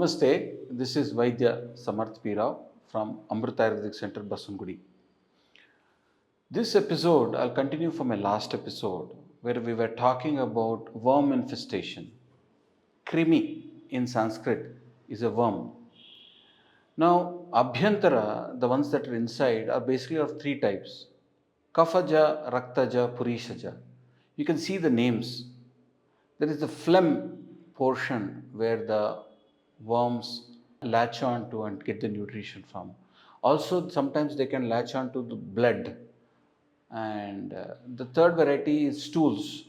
Namaste, this is Vaidya Samarth P. Rao from Amrita Ayurvedic Center, Basungudi. This episode, I'll continue from my last episode where we were talking about worm infestation. Krimi in Sanskrit is a worm. Now, Abhyantara, the ones that are inside, are basically of three types: Kafaja, Raktaja, Purishaja. You can see the names. There is the phlegm portion where the worms latch on to and get the nutrition from. Also, sometimes they can latch on to the blood. And the third variety is stools.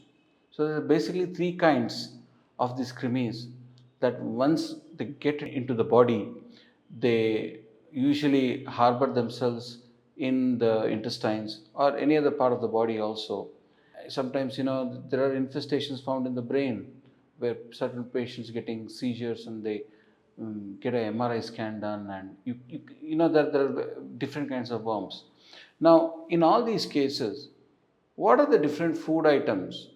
So, there are basically three kinds of these cremies that once they get into the body, they usually harbor themselves in the intestines or any other part of the body also. Sometimes, there are infestations found in the brain where certain patients getting seizures and they get a MRI scan done, and you know that there are different kinds of worms. Now, in all these cases, what are the different food items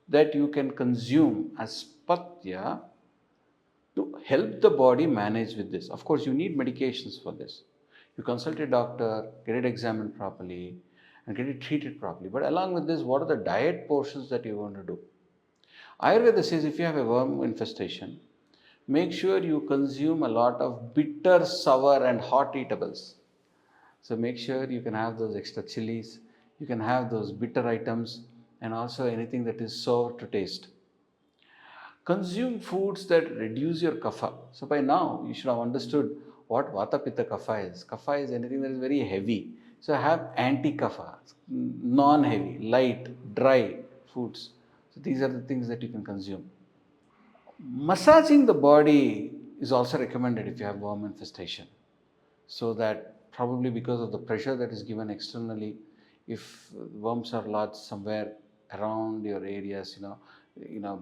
that you can consume as patya to help the body manage with this? Of course, you need medications for this. You consult a doctor, get it examined properly, and get it treated properly. But along with this, what are the diet portions that you want to do? Ayurveda says if you have a worm infestation, make sure you consume a lot of bitter, sour, and hot eatables. So make sure you can have those extra chilies, you can have those bitter items, and also anything that is sour to taste. Consume foods that reduce your kapha. So by now, you should have understood what vata pitta kapha is. Kapha is anything that is very heavy. So have anti-kapha, non-heavy, light, dry foods. So these are the things that you can consume. Massaging the body is also recommended if you have worm infestation. So that probably because of the pressure that is given externally, if worms are lodged somewhere around your areas,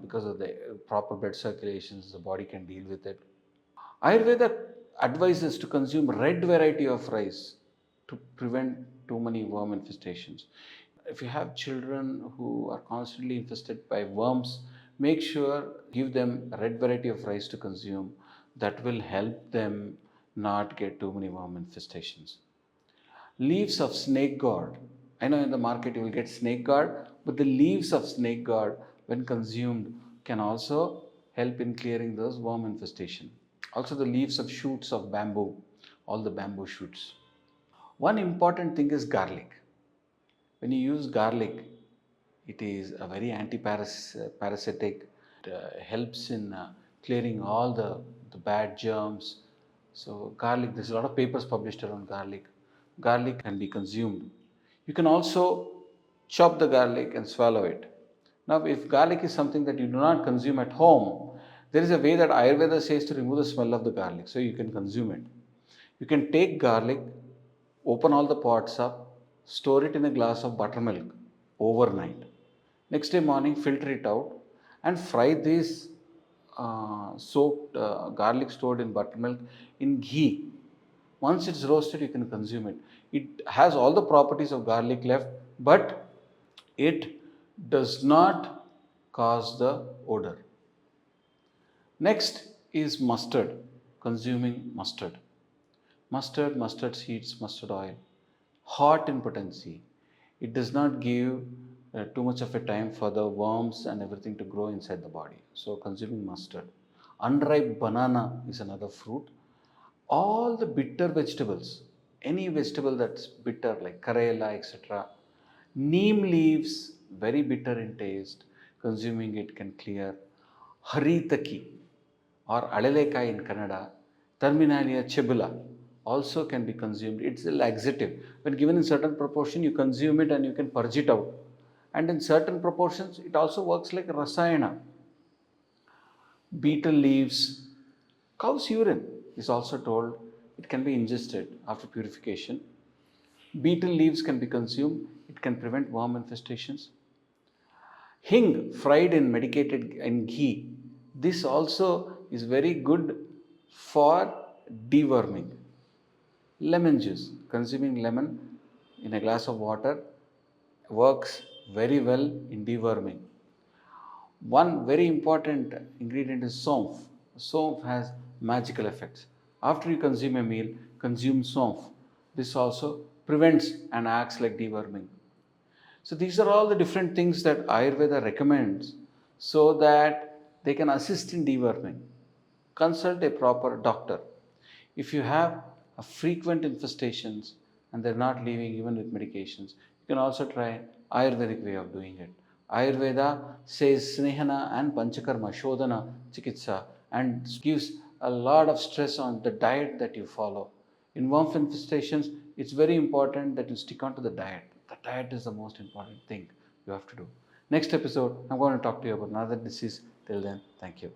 because of the proper blood circulations, the body can deal with it. Ayurveda advises to consume red variety of rice to prevent too many worm infestations. If you have children who are constantly infested by worms, make sure give them a red variety of rice to consume. That will help them not get too many worm infestations. Leaves of snake gourd. I know in the market you will get snake gourd, but the leaves of snake gourd, when consumed, can also help in clearing those worm infestation. Also, the leaves of shoots of bamboo, all the bamboo shoots. One important thing is garlic. When you use garlic, it is a very anti-parasitic. It helps in clearing all the bad germs. So garlic, there's a lot of papers published around garlic. Garlic can be consumed. You can also chop the garlic and swallow it. Now, if garlic is something that you do not consume at home, there is a way that Ayurveda says to remove the smell of the garlic, so you can consume it. You can take garlic, open all the pods up, store it in a glass of buttermilk overnight. Next day morning, filter it out and fry this soaked garlic stored in buttermilk in ghee. Once it's roasted, you can consume it. It has all the properties of garlic left, but it does not cause the odor. Next is mustard, consuming mustard. Mustard seeds, mustard oil, hot in potency. It does not give too much of a time for the worms and everything to grow inside the body. So consuming mustard. Unripe banana is another fruit. All the bitter vegetables, any vegetable that's bitter like karela, etc. Neem leaves, very bitter in taste. Consuming it can clear. Haritaki or alelekai in Kannada, Terminalia chebula also can be consumed. It's a laxative. When given in certain proportion, you consume it and you can purge it out. And in certain proportions, it also works like rasayana. Beetle leaves, cow's urine is also told it can be ingested after purification. Beetle leaves can be consumed. It can prevent worm infestations. Hing fried in medicated in ghee. This also is very good for deworming. Lemon juice. Consuming lemon in a glass of water works very well in deworming. One very important ingredient is somph. Somph has magical effects. After you consume a meal, consume somf. This also prevents and acts like deworming. So these are all the different things that Ayurveda recommends so that they can assist in deworming. Consult a proper doctor. If you have a frequent infestations and they're not leaving even with medications, you can also try Ayurvedic way of doing it. Ayurveda says Snehana and Panchakarma, Shodhana, Chikitsa, and gives a lot of stress on the diet that you follow. In worm infestations, it's very important that you stick on to the diet. The diet is the most important thing you have to do. Next episode, I'm going to talk to you about another disease. Till then, thank you.